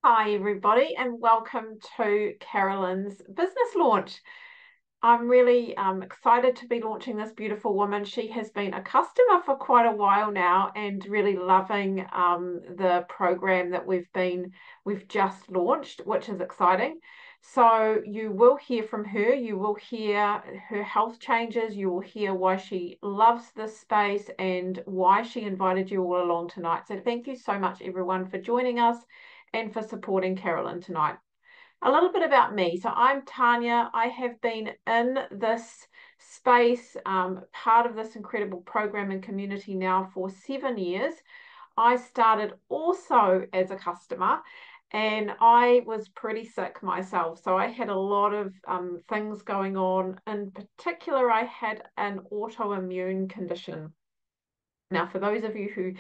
Hi, everybody, and welcome to Carolyn's business launch. I'm really excited to be launching this beautiful woman. She has been a customer for quite a while now and really loving the program that we've just launched, which is exciting. So you will hear from her. You will hear her health changes. You will hear why she loves this space and why she invited you all along tonight. So thank you so much, everyone, for joining us and for supporting Carolyn tonight. A little bit about me. So I'm Tanya. I have been in this space, part of this incredible program and community now for 7 years. I started also as a customer and I was pretty sick myself. So I had a lot of things going on. In particular, I had an autoimmune condition. Now, for those of you who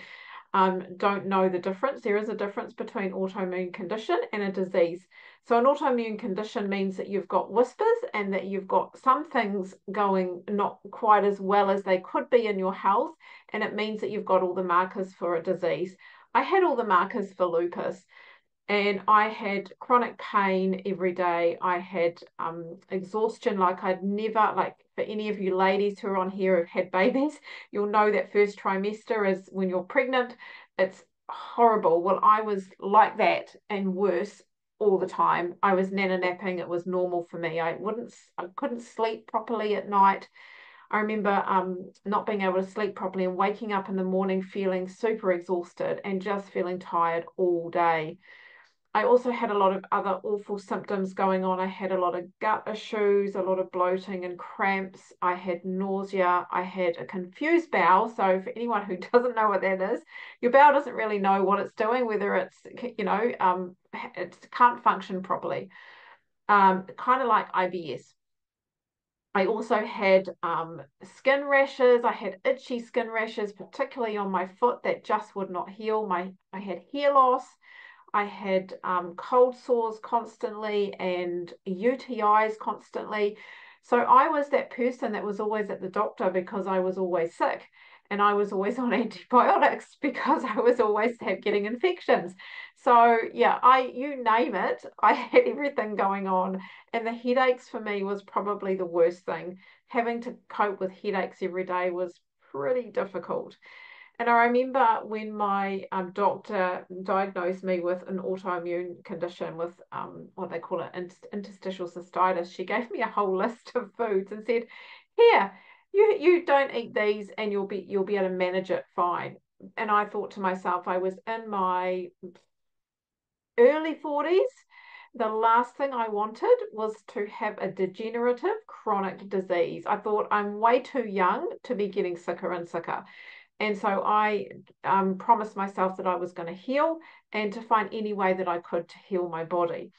don't know the difference, there is a difference between autoimmune condition and a disease. So an autoimmune condition means that you've got whispers and that you've got some things going not quite as well as they could be in your health, and it means that you've got all the markers for a disease. I had all the markers for lupus. And I had chronic pain every day. I had exhaustion like I'd never, like for any of you ladies who are on here who've had babies, you'll know that first trimester is when you're pregnant. It's horrible. Well, I was like that and worse all the time. I was nana napping. It was normal for me. I couldn't sleep properly at night. I remember not being able to sleep properly and waking up in the morning feeling super exhausted and just feeling tired all day. I also had a lot of other awful symptoms going on. I had a lot of gut issues, a lot of bloating and cramps. I had nausea. I had a confused bowel. So for anyone who doesn't know what that is, your bowel doesn't really know what it's doing, whether it's, it can't function properly, kind of like IBS. I also had skin rashes. I had itchy skin rashes, particularly on my foot that just would not heal. I had hair loss. I had cold sores constantly and UTIs constantly. So I was that person that was always at the doctor because I was always sick. And I was always on antibiotics because I was always getting infections. So yeah, you name it, I had everything going on. And the headaches for me was probably the worst thing. Having to cope with headaches every day was pretty difficult. And I remember when my doctor diagnosed me with an autoimmune condition with what they call it, interstitial cystitis, she gave me a whole list of foods and said, "Here, you don't eat these, and you'll be able to manage it fine." And I thought to myself, I was in my early 40s. The last thing I wanted was to have a degenerative chronic disease. I thought I'm way too young to be getting sicker and sicker. And so I promised myself that I was going to heal and to find any way that I could to heal my body.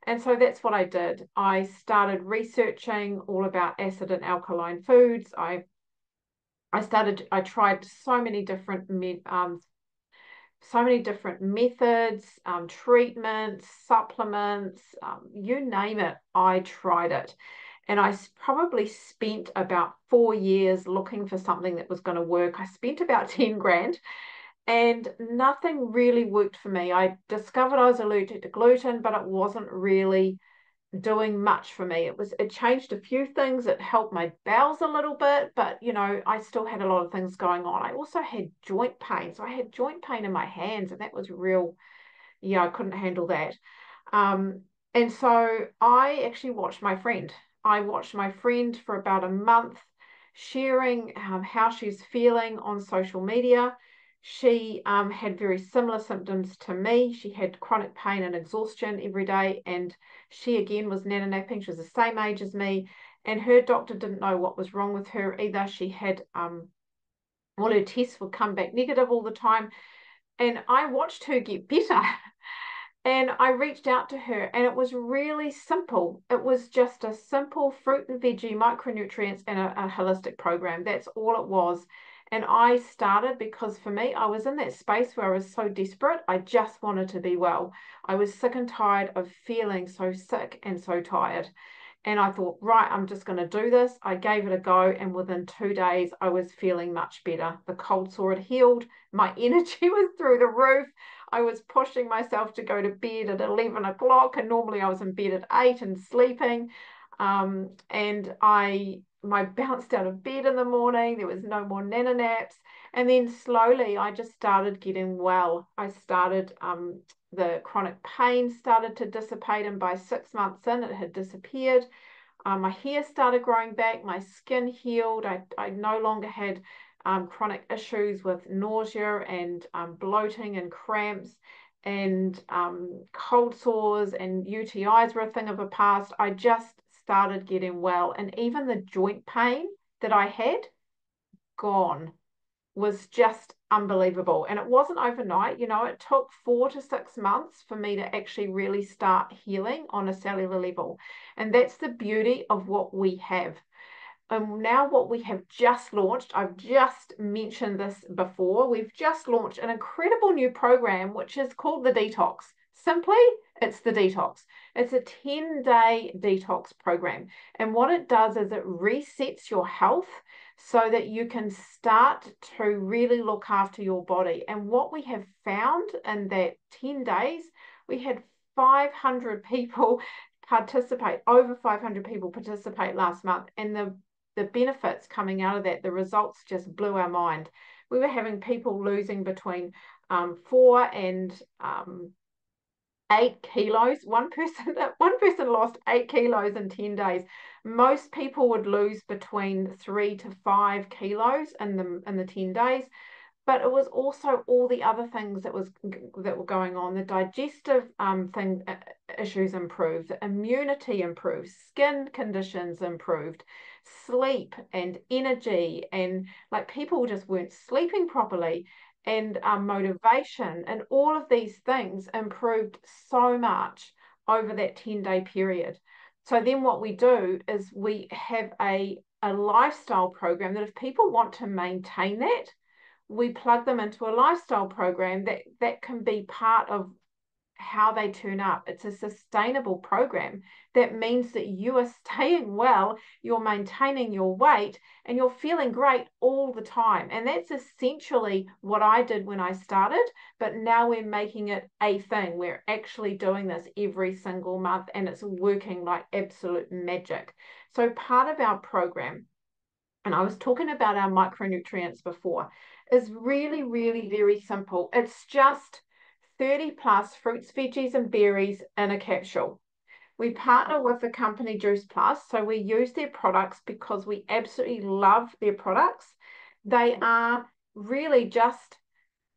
And so that's what I did. I started researching all about acid and alkaline foods. I tried so many different methods, treatments, supplements, you name it, I tried it. And I probably spent about 4 years looking for something that was going to work. I spent about 10 grand and nothing really worked for me. I discovered I was allergic to gluten, but it wasn't really doing much for me. It changed a few things. It helped my bowels a little bit, but I still had a lot of things going on. I also had joint pain. So I had joint pain in my hands, and that was real. Yeah, I couldn't handle that. And so I actually watched my friend. I watched my friend for about a month sharing how she's feeling on social media. She had very similar symptoms to me. She had chronic pain and exhaustion every day, and she again was nana napping. She was the same age as me, and her doctor didn't know what was wrong with her either. She had all her tests would come back negative all the time, and I watched her get better. And I reached out to her, and it was really simple. It was just a simple fruit and veggie micronutrients and a holistic program. That's all it was. And I started because for me, I was in that space where I was so desperate. I just wanted to be well. I was sick and tired of feeling so sick and so tired. And I thought, right, I'm just going to do this. I gave it a go. And within 2 days, I was feeling much better. The cold sore had healed. My energy was through the roof. I was pushing myself to go to bed at 11 o'clock, and normally I was in bed at 8 and sleeping. And I bounced out of bed in the morning. There was no more nana naps. And then slowly I just started getting well. The chronic pain started to dissipate, and by 6 months in, it had disappeared. My hair started growing back, my skin healed. I no longer had chronic issues with nausea and bloating and cramps, and cold sores and UTIs were a thing of the past. I just started getting well, and even the joint pain that I had, gone. Was just unbelievable. And it wasn't overnight, it took 4 to 6 months for me to actually really start healing on a cellular level. And that's the beauty of what we have. And now what we have just launched, I've just mentioned this before, we've just launched an incredible new program, which is called the Detox. Simply, it's the Detox. It's a 10-day detox program. And what it does is it resets your health so that you can start to really look after your body. And what we have found in that 10 days, we had 500 people participate, over 500 people participate last month. And the benefits coming out of that, the results just blew our mind. We were having people losing between 4 and 8 kilos. One person lost 8 kilos in 10 days. Most people would lose between 3 to 5 kilos in the 10 days. But it was also all the other things that were going on. The digestive issues improved, the immunity improved, skin conditions improved, sleep and energy, and like people just weren't sleeping properly, and motivation, and all of these things improved so much over that 10-day period. So then what we do is we have a lifestyle program that if people want to maintain that, we plug them into a lifestyle program that can be part of how they turn up. It's a sustainable program. That means that you are staying well, you're maintaining your weight, and you're feeling great all the time. And that's essentially what I did when I started, but now we're making it a thing. We're actually doing this every single month, and it's working like absolute magic. So part of our program, and I was talking about our micronutrients before, is really, really very simple. It's just 30 plus fruits, veggies, and berries in a capsule. We partner with the company Juice Plus, so we use their products because we absolutely love their products. They are really just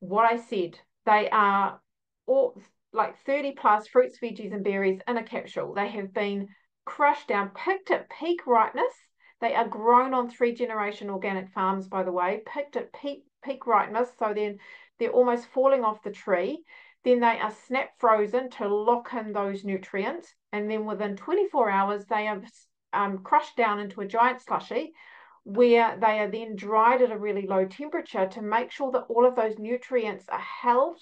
what I said. They are all like 30 plus fruits, veggies, and berries in a capsule. They have been crushed down, picked at peak ripeness. They are grown on 3-generation organic farms, by the way, picked at peak ripeness, so then they're almost falling off the tree. Then they are snap frozen to lock in those nutrients, and then within 24 hours they are crushed down into a giant slushy, where they are then dried at a really low temperature to make sure that all of those nutrients are held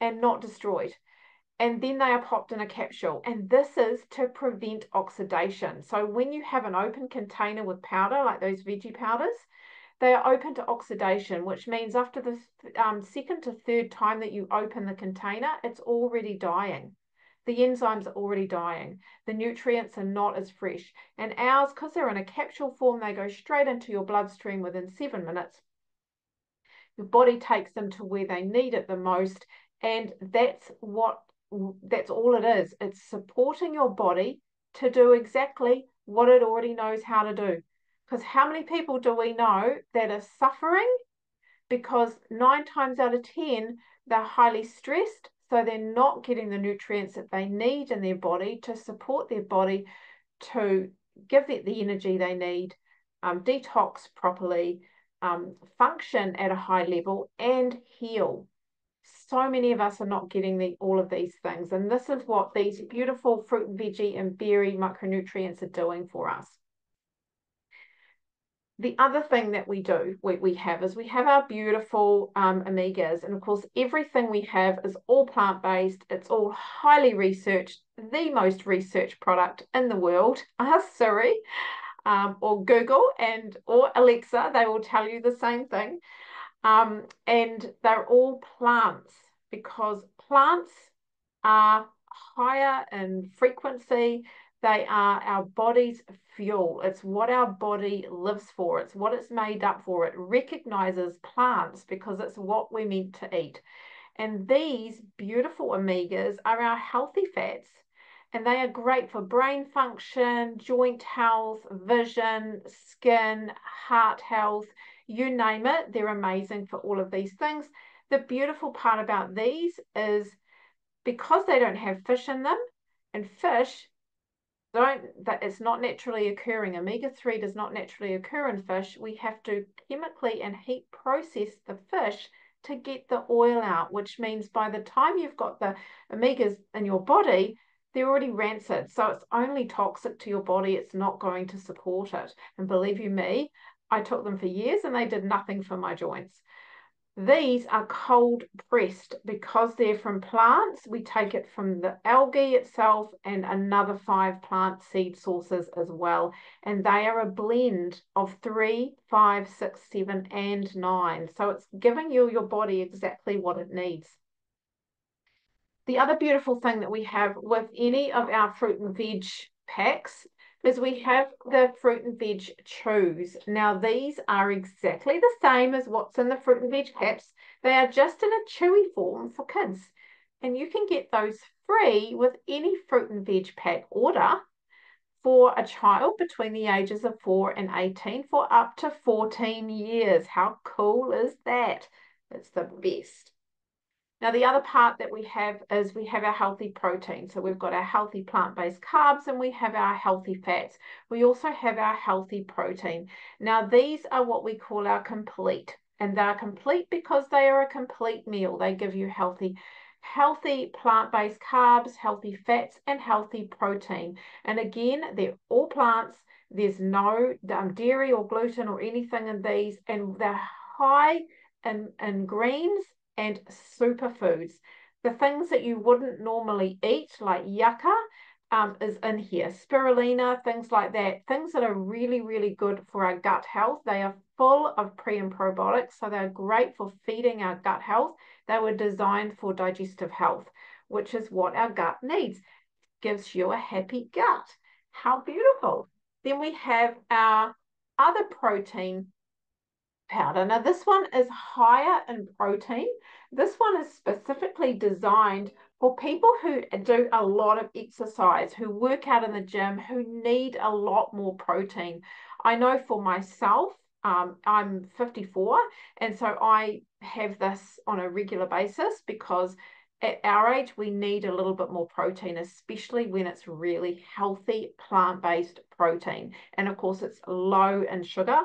and not destroyed. And then they are popped in a capsule. And this is to prevent oxidation. So when you have an open container with powder, like those veggie powders, they are open to oxidation, which means after the second to third time that you open the container, it's already dying. The enzymes are already dying. The nutrients are not as fresh. And ours, because they're in a capsule form, they go straight into your bloodstream within 7 minutes. Your body takes them to where they need it the most. And that's all it is. It's supporting your body to do exactly what it already knows how to do. Because how many people do we know that are suffering because 9 times out of 10, they're highly stressed, so they're not getting the nutrients that they need in their body to support their body to give it the energy they need, detox properly, function at a high level, and heal. So many of us are not getting all of these things, and this is what these beautiful fruit, veggie, and berry micronutrients are doing for us. The other thing that we have our beautiful omegas, and of course everything we have is all plant-based. It's all highly researched, the most researched product in the world. Ask Siri or Google or Alexa, they will tell you the same thing. And they're all plants, because plants are higher in frequency. They are our body's fuel. It's what our body lives for. It's what it's made up for. It recognizes plants because it's what we're meant to eat. And these beautiful omegas are our healthy fats. And they are great for brain function, joint health, vision, skin, heart health, you name it. They're amazing for all of these things. The beautiful part about these is because they don't have fish in them, and fish it's not naturally occurring. Omega-3 does not naturally occur in fish. We have to chemically and heat process the fish to get the oil out, which means by the time you've got the omegas in your body, they're already rancid. So it's only toxic to your body. It's not going to support it. And believe you me, I took them for years and they did nothing for my joints. These are cold pressed because they're from plants. We take it from the algae itself and another 5 plant seed sources as well. And they are a blend of 3, 5, 6, 7, and 9. So it's giving you your body exactly what it needs. The other beautiful thing that we have with any of our fruit and veg packs is we have the fruit and veg chews. Now, these are exactly the same as what's in the fruit and veg caps. They are just in a chewy form for kids. And you can get those free with any fruit and veg pack order for a child between the ages of 4 and 18 for up to 14 years. How cool is that? It's the best. Now, the other part that we have is we have our healthy protein. So we've got our healthy plant-based carbs and we have our healthy fats. We also have our healthy protein. Now, these are what we call our complete. And they're complete because they are a complete meal. They give you healthy plant-based carbs, healthy fats, and healthy protein. And again, they're all plants. There's no dairy or gluten or anything in these. And they're high in greens and superfoods. The things that you wouldn't normally eat, like yucca, is in here. Spirulina, things like that. Things that are really, really good for our gut health. They are full of pre and probiotics, so they're great for feeding our gut health. They were designed for digestive health, which is what our gut needs. Gives you a happy gut. How beautiful. Then we have our other protein powder. Now, this one is higher in protein. This one is specifically designed for people who do a lot of exercise, who work out in the gym, who need a lot more protein. I know for myself, I'm 54, and so I have this on a regular basis because at our age, we need a little bit more protein, especially when it's really healthy plant-based protein. And of course, it's low in sugar.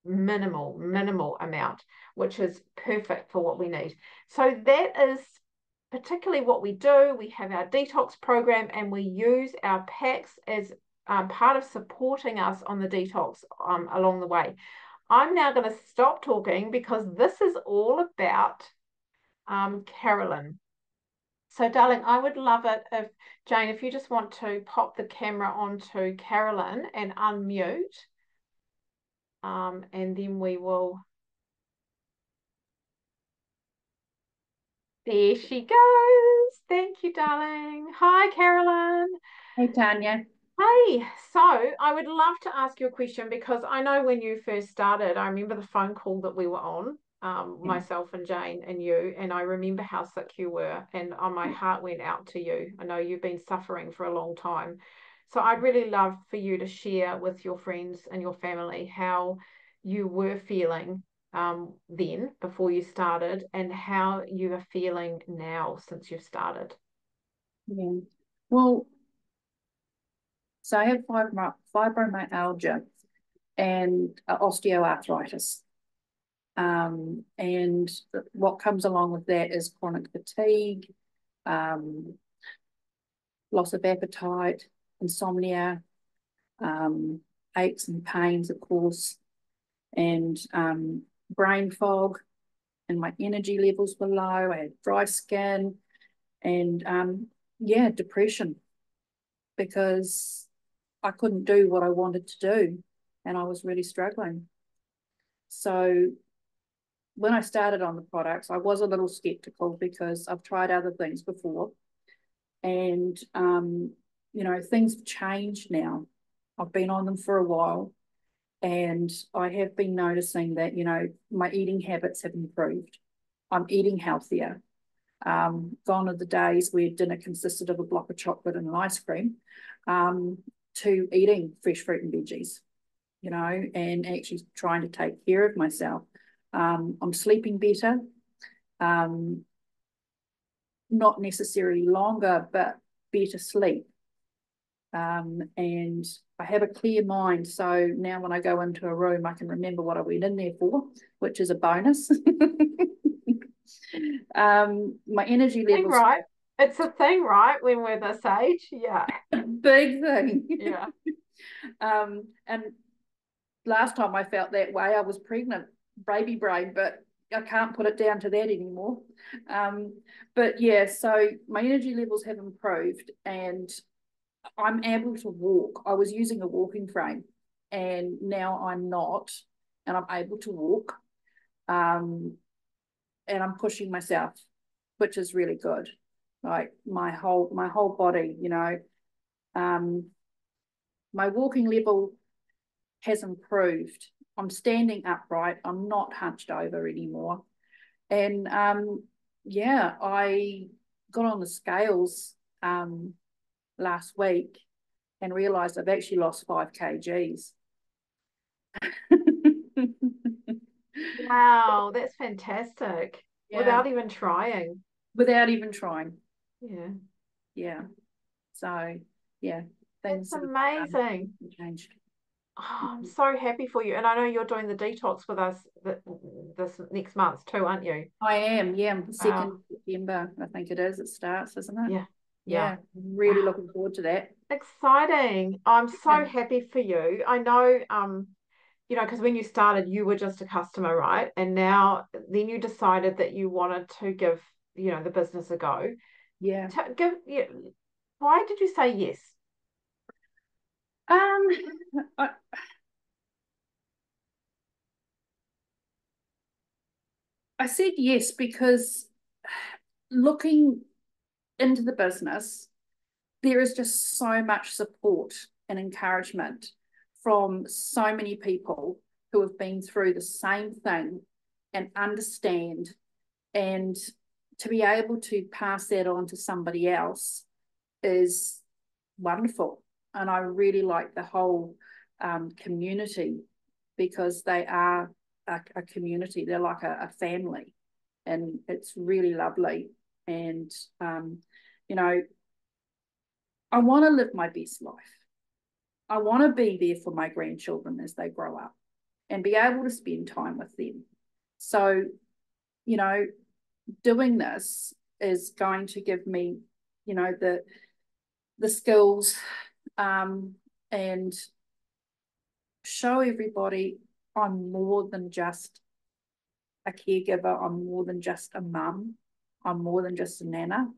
Minimal amount, which is perfect for what we need. So that is particularly what we do. We have our detox program and we use our packs as part of supporting us on the detox along the way. I'm now going to stop talking because this is all about Carolyn. So, darling, I would love it if, Jane, if you just want to pop the camera onto Carolyn and unmute. And then we will. There she goes. Thank you, darling. Hi, Carolyn. Hey, Tanya. Hey, so I would love to ask you a question because I know when you first started, I remember the phone call that we were on, myself and Jane and you, and I remember how sick you were, and my heart went out to you. I know you've been suffering for a long time. So I'd really love for you to share with your friends and your family how you were feeling then before you started and how you are feeling now since you've started. Yeah. Well, so I have fibromyalgia and osteoarthritis. And what comes along with that is chronic fatigue, loss of appetite, insomnia, aches and pains, of course, and brain fog, and my energy levels were low. I had dry skin and, yeah, depression because I couldn't do what I wanted to do and I was really struggling. So when I started on the products, I was a little skeptical because I've tried other things before, and things have changed now. I've been on them for a while, and I have been noticing that my eating habits have improved. I'm eating healthier. Gone are the days where dinner consisted of a block of chocolate and an ice cream, to eating fresh fruit and veggies, and actually trying to take care of myself. I'm sleeping better, not necessarily longer, but better sleep. And I have a clear mind. So now when I go into a room, I can remember what I went in there for, which is a bonus. My energy Thing, levels. right? It's a thing, right? When we're this age, yeah. Big thing. Yeah. And last time I felt that way, I was pregnant, baby brain, but I can't put it down to that anymore. But yeah, so my energy levels have improved, and I'm able to walk. I was using a walking frame, and now I'm not, and I'm able to walk. And I'm pushing myself, which is really good. Like my whole body, my walking level has improved. I'm standing upright. I'm not hunched over anymore. And yeah, I got on the scales last week and realized I've actually lost 5 kgs. Wow, that's fantastic. Yeah, Without even trying. without even trying. Yeah. Yeah. So yeah, That's things have amazing. changed. Oh, I'm so happy for you. And I know you're doing the detox with us this next month too, aren't you? I am, yeah. Wow. 2nd September, I think it is. It starts, isn't it? Yeah. Yeah. Yeah, really Wow. looking forward to that. Exciting. I'm Yeah, so happy for you. I know, because when you started, you were just a customer, right? And now then you decided that you wanted to give, the business a go. yeah. Why did you say yes? Um, I, I said yes because looking into the business, there is just so much support and encouragement from so many people who have been through the same thing and understand, and to be able to pass that on to somebody else is wonderful. And I really like the whole community, because they are a community. They're like a family, and it's really lovely. And you know, I want to live my best life. I want to be there for my grandchildren as they grow up and be able to spend time with them. So, you know, doing this is going to give me, the skills, and show everybody I'm more than just a caregiver. I'm more than just a mum. I'm more than just a nana.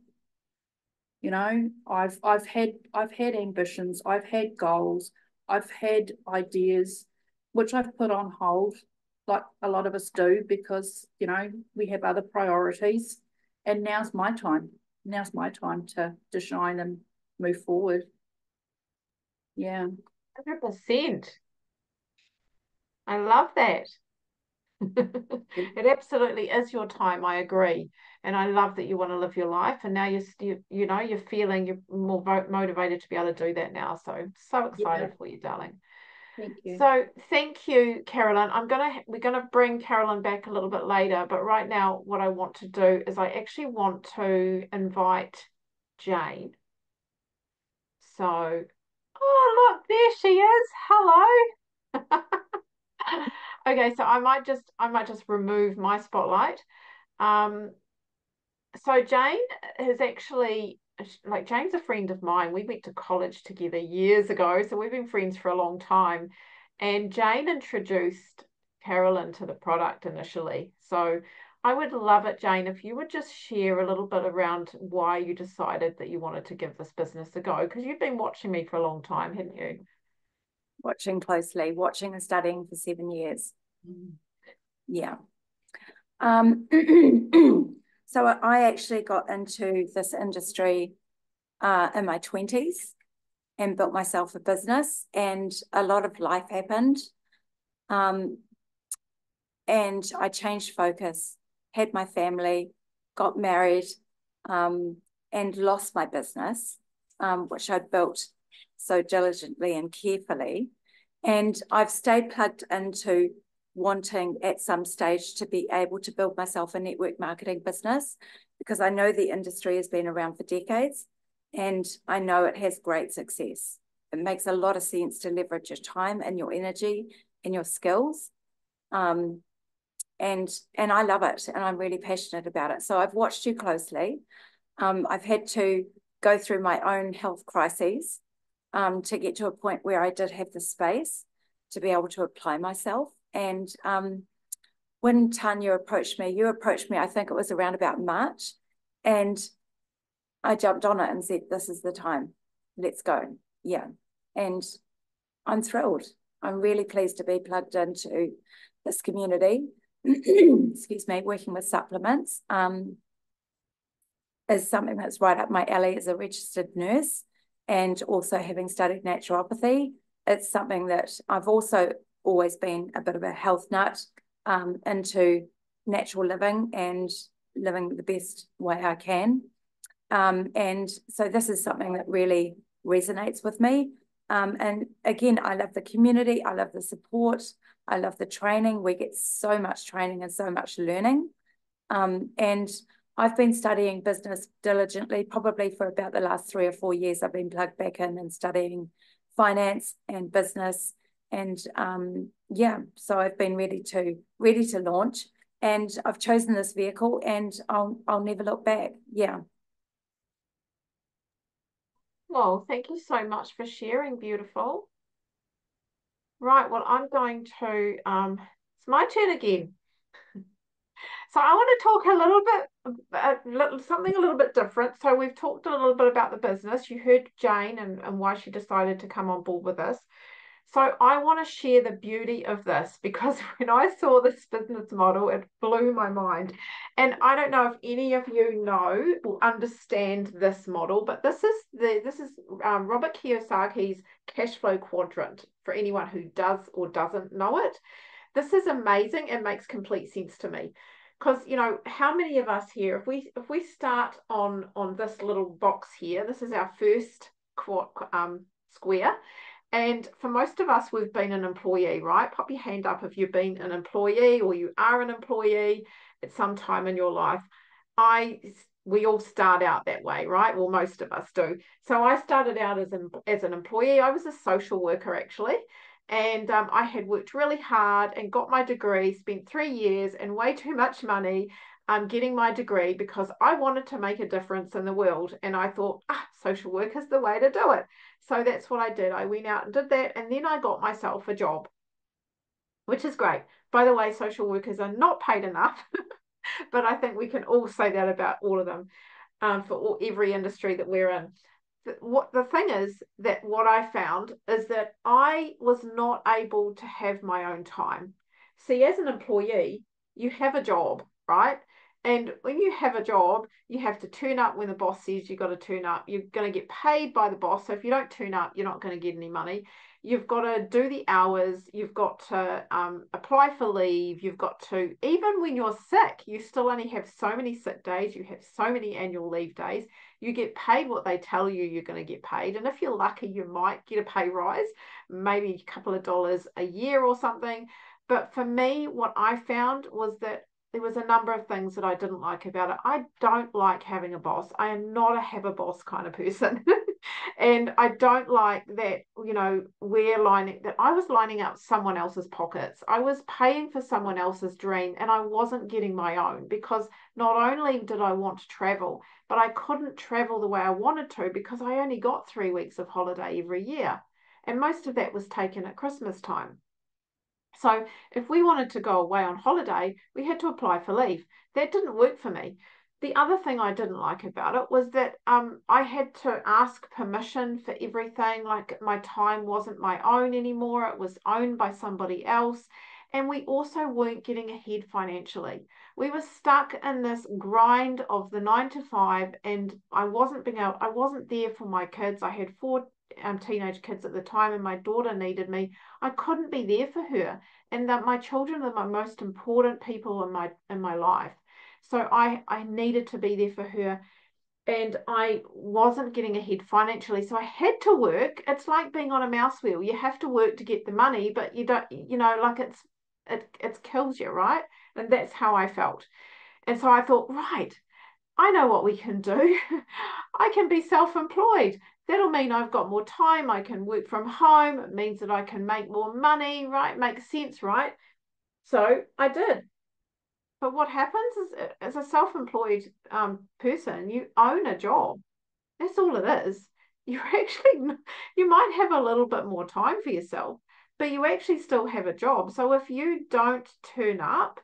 I've had ambitions, I've had goals, I've had ideas, which I've put on hold, like a lot of us do, because we have other priorities. And now's my time. Now's my time to shine and move forward. Yeah. 100%. I love that. It absolutely is your time. I agree, and I love that you want to live your life. And now you're feeling you're more motivated to be able to do that now. So Yeah. excited for you, darling. Thank you. So thank you, Carolyn. We're gonna bring Carolyn back a little bit later, but right now, what I want to do is I actually want to invite Jane. So, oh look, there she is. Hello. Okay, so I might just remove my spotlight. Um, so Jane is actually like Jane's a friend of mine. We went to college together years ago, so we've been friends for a long time. And Jane introduced Carolyn to the product initially. So I would love it, Jane, if you would just share a little bit around why you decided that you wanted to give this business a go, because you've been watching me for a long time, haven't you? Watching closely, watching and studying for 7 years. Mm. Yeah. So I actually got into this industry in my 20s and built myself a business, and a lot of life happened. And I changed focus, had my family, got married, and lost my business, which I'd built so diligently and carefully. And I've stayed plugged into wanting at some stage to be able to build myself a network marketing business, because I know the industry has been around for decades and I know it has great success. It makes a lot of sense to leverage your time and your energy and your skills. And I love it, and I'm really passionate about it. So I've watched you closely. I've had to go through my own health crises to get to a point where I did have the space to be able to apply myself. And when Tanya approached me, you approached me, I think it was around about March, and I jumped on it and said, this is the time, let's go. Yeah. And I'm thrilled. I'm really pleased to be plugged into this community. Excuse me, working with supplements is something that's right up my alley as a registered nurse, and also having studied naturopathy. It's something that I've also always been a bit of a health nut, into natural living and living the best way I can. And so this is something that really resonates with me. And again, I love the community. I love the support. I love the training. We get so much training and so much learning. And I've been studying business diligently, probably for about the last 3 or 4 years. I've been plugged back in and studying finance and business. And yeah, so I've been ready to launch. And I've chosen this vehicle, and I'll never look back. Yeah. Well, thank you so much for sharing, beautiful. Right, well, I'm going to, it's my turn again. So I want to talk something a little bit different. So we've talked a little bit about the business. You heard Jane and why she decided to come on board with us. So I want to share the beauty of this, because when I saw this business model, it blew my mind. And I don't know if any of you know or understand this model, but this is Robert Kiyosaki's cash flow quadrant, for anyone who does or doesn't know it. This is amazing. It makes complete sense to me. Because, how many of us here, if we start on this little box here, this is our first square. And for most of us, we've been an employee, right? Pop your hand up if you've been an employee or you are an employee at some time in your life. We all start out that way, right? Well, most of us do. So I started out as an employee. I was a social worker, actually. And I had worked really hard and got my degree, spent 3 years and way too much money getting my degree, because I wanted to make a difference in the world. And I thought, social work is the way to do it. So that's what I did. I went out and did that, and then I got myself a job, which is great. By the way, social workers are not paid enough, but I think we can all say that about all of them, for every industry that we're in. What the thing is, that what I found is that I was not able to have my own time. See, as an employee, you have a job, right? And when you have a job, you have to turn up when the boss says you've got to turn up. You're going to get paid by the boss. So if you don't turn up, you're not going to get any money. You've got to do the hours. You've got to apply for leave. You've got to, even when you're sick, you still only have so many sick days. You have so many annual leave days. You get paid what they tell you you're going to get paid. And if you're lucky, you might get a pay rise, maybe a couple of dollars a year or something. But for me, what I found was that there was a number of things that I didn't like about it. I don't like having a boss. I am not a have a boss kind of person. And I don't like that, that I was lining up someone else's pockets. I was paying for someone else's dream, and I wasn't getting my own, because not only did I want to travel, but I couldn't travel the way I wanted to, because I only got 3 weeks of holiday every year. And most of that was taken at Christmas time. So if we wanted to go away on holiday, we had to apply for leave. That didn't work for me. The other thing I didn't like about it was that I had to ask permission for everything. Like, my time wasn't my own anymore. It was owned by somebody else. And we also weren't getting ahead financially. We were stuck in this grind of the 9 to 5, and I wasn't there for my kids. I had four teenage kids at the time, and my daughter needed me. I couldn't be there for her, and that my children are my most important people in my life. So I needed to be there for her, and I wasn't getting ahead financially. So I had to work. It's like being on a mouse wheel. You have to work to get the money, but you don't, like it kills you, right? And that's how I felt. And so I thought, right, I know what we can do. I can be self-employed. That'll mean I've got more time. I can work from home. It means that I can make more money, right? Makes sense, right? So I did. But what happens is, as a self-employed person, you own a job. That's all it is. You're actually, you might have a little bit more time for yourself, but you actually still have a job. So if you don't turn up,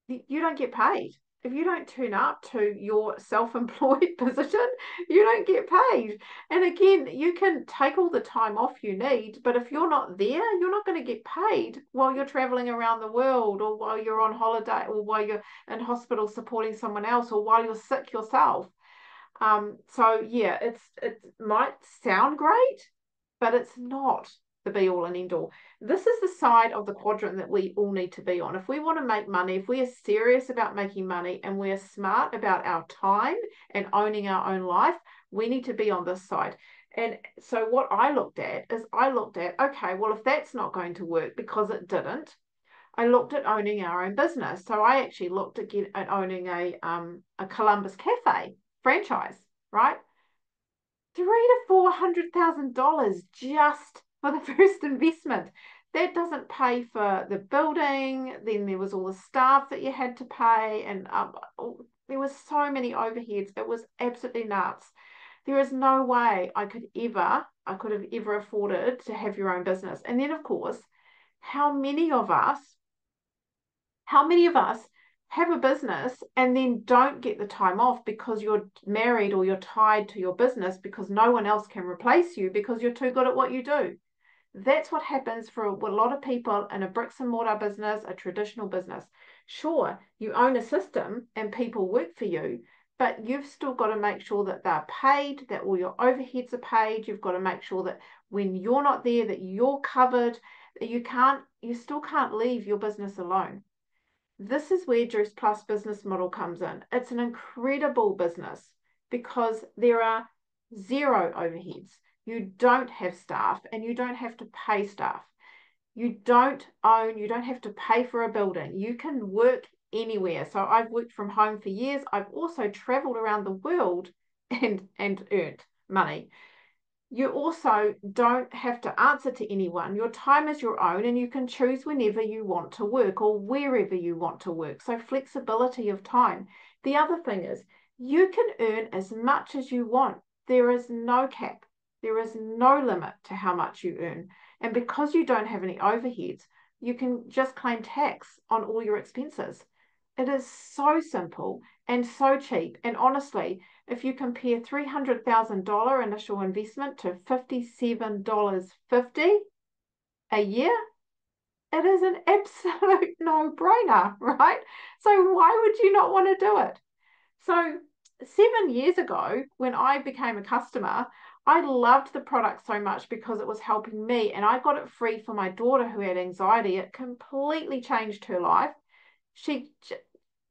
you don't get paid. If you don't turn up to your self-employed position, you don't get paid. And again, you can take all the time off you need, but if you're not there, you're not going to get paid while you're traveling around the world, or while you're on holiday, or while you're in hospital supporting someone else, or while you're sick yourself. So yeah, it might sound great, but it's not the be all and end all. This is the side of the quadrant that we all need to be on. If we want to make money, if we are serious about making money, and we're smart about our time and owning our own life, we need to be on this side. And so what I looked at is, okay, well, if that's not going to work, because it didn't, I looked at owning our own business. So I actually looked at owning a Columbus Cafe franchise, right? 300,000 to $400,000 just for the first investment. That doesn't pay for the building. Then there was all the staff that you had to pay, and there was so many overheads. It was absolutely nuts. There is no way I could have ever afforded to have your own business. And then, of course, how many of us have a business and then don't get the time off because you're married, or you're tied to your business because no one else can replace you because you're too good at what you do? That's what happens for a lot of people in a bricks and mortar business, a traditional business. Sure, you own a system and people work for you, but you've still got to make sure that they're paid, that all your overheads are paid. You've got to make sure that when you're not there, that you're covered, that you still can't leave your business alone. This is where Juice Plus business model comes in. It's an incredible business because there are zero overheads. You don't have staff, and you don't have to pay staff. You don't have to pay for a building. You can work anywhere. So I've worked from home for years. I've also traveled around the world and earned money. You also don't have to answer to anyone. Your time is your own, and you can choose whenever you want to work or wherever you want to work. So flexibility of time. The other thing is, you can earn as much as you want. There is no cap. There is no limit to how much you earn. And because you don't have any overheads, you can just claim tax on all your expenses. It is so simple and so cheap. And honestly, if you compare $300,000 initial investment to $57.50 a year, it is an absolute no-brainer, right? So why would you not want to do it? So 7 years ago, when I became a customer, I loved the product so much because it was helping me, and I got it free for my daughter who had anxiety. It completely changed her life. She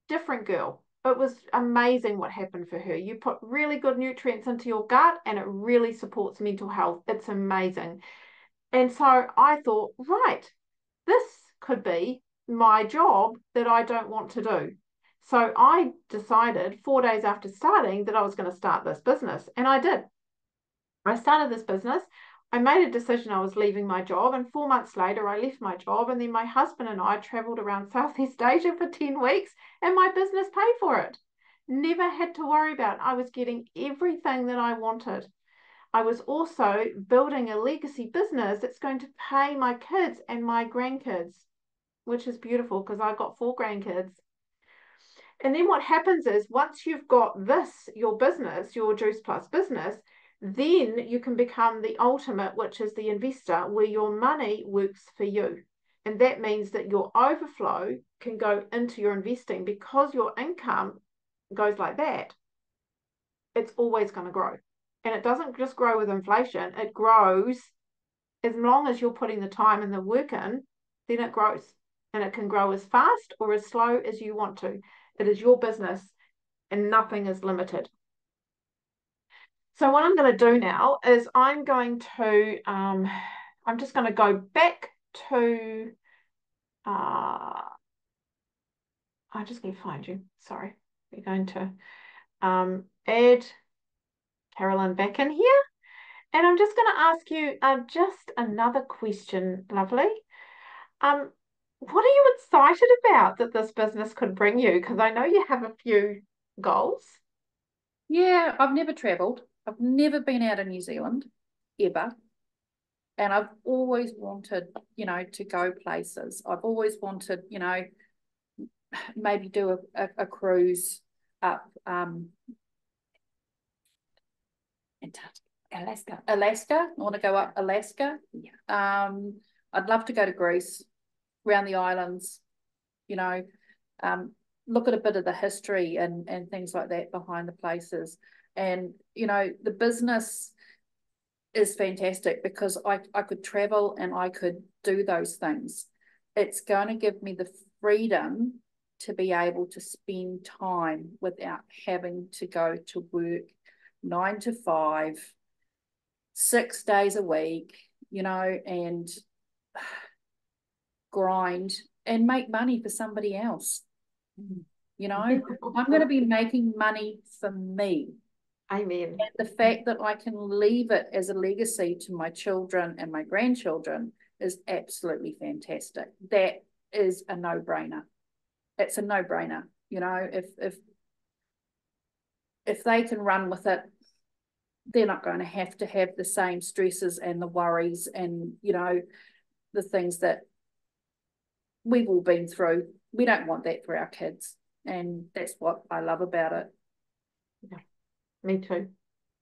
Different girl. It was amazing what happened for her. You put really good nutrients into your gut, and it really supports mental health. It's amazing. And so I thought, right, this could be my job that I don't want to do. So I decided 4 days after starting that I was going to start this business, and I did. I started this business. I made a decision I was leaving my job, and 4 months later, I left my job. And then my husband and I traveled around Southeast Asia for 10 weeks, and my business paid for it. Never had to worry about it. I was getting everything that I wanted. I was also building a legacy business that's going to pay my kids and my grandkids, which is beautiful because I've got 4 grandkids. And then what happens is, once you've got this, your business, your Juice Plus business, then you can become the ultimate, which is the investor, where your money works for you. And that means that your overflow can go into your investing because your income goes like that. It's always going to grow. And it doesn't just grow with inflation, it grows as long as you're putting the time and the work in, then it grows. And it can grow as fast or as slow as you want to. It is your business and nothing is limited. So what I'm going to do now is I'm just going to go back to, I'm just going to find you. Sorry. We're going to add Carolyn back in here. And I'm just going to ask you just another question, lovely. What are you excited about that this business could bring you? Because I know you have a few goals. Yeah, I've never travelled. I've never been out of New Zealand, ever. And I've always wanted, to go places. I've always wanted, maybe do a cruise up Alaska. I want to go up Alaska. Yeah. I'd love to go to Greece, around the islands, look at a bit of the history and things like that behind the places. And, the business is fantastic because I could travel and I could do those things. It's going to give me the freedom to be able to spend time without having to go to work 9 to 5, 6 days a week, and grind and make money for somebody else. I'm going to be making money for me. Amen. And the fact that I can leave it as a legacy to my children and my grandchildren is absolutely fantastic. That is a no-brainer. It's a no-brainer. If they can run with it, they're not going to have the same stresses and the worries and, the things that we've all been through. We don't want that for our kids. And that's what I love about it. Yeah, me too.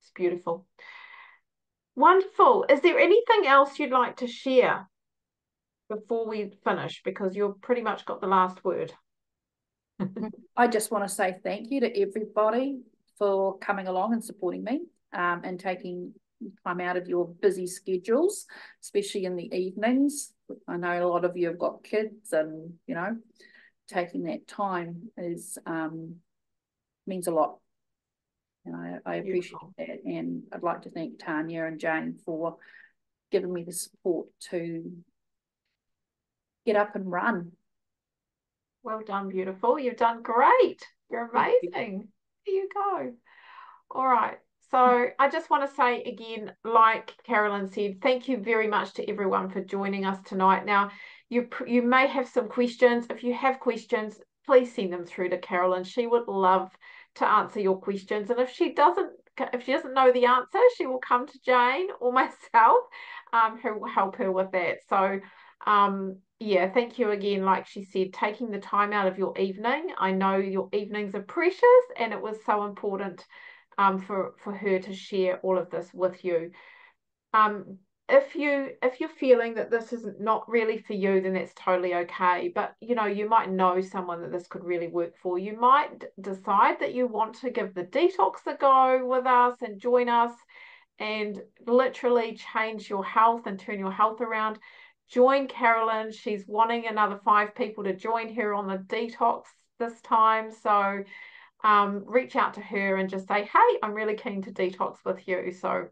It's beautiful. Wonderful. Is there anything else you'd like to share before we finish? Because you've pretty much got the last word. I just want to say thank you to everybody for coming along and supporting me, and taking time out of your busy schedules, especially in the evenings. I know a lot of you have got kids, and taking that time is means a lot. And I appreciate that. And I'd like to thank Tanya and Jane for giving me the support to get up and run. Well done, beautiful. You've done great. You're amazing. There you go. All right. So I just want to say again, like Carolyn said, thank you very much to everyone for joining us tonight. Now, you may have some questions. If you have questions, please send them through to Carolyn. She would love to answer your questions. And if she doesn't know the answer, she will come to Jane or myself, who will help her with that. So yeah, thank you again. Like she said, taking the time out of your evening. I know your evenings are precious, and it was so important for her to share all of this with you. If you're feeling that this is not really for you, then that's totally okay. But you might know someone that this could really work for. You might decide that you want to give the detox a go with us and join us and literally change your health and turn your health around. Join Carolyn. She's wanting another 5 people to join her on the detox this time. So reach out to her and just say, hey, I'm really keen to detox with you. So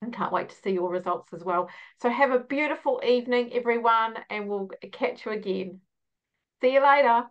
I can't wait to see your results as well. So have a beautiful evening, everyone, and we'll catch you again. See you later.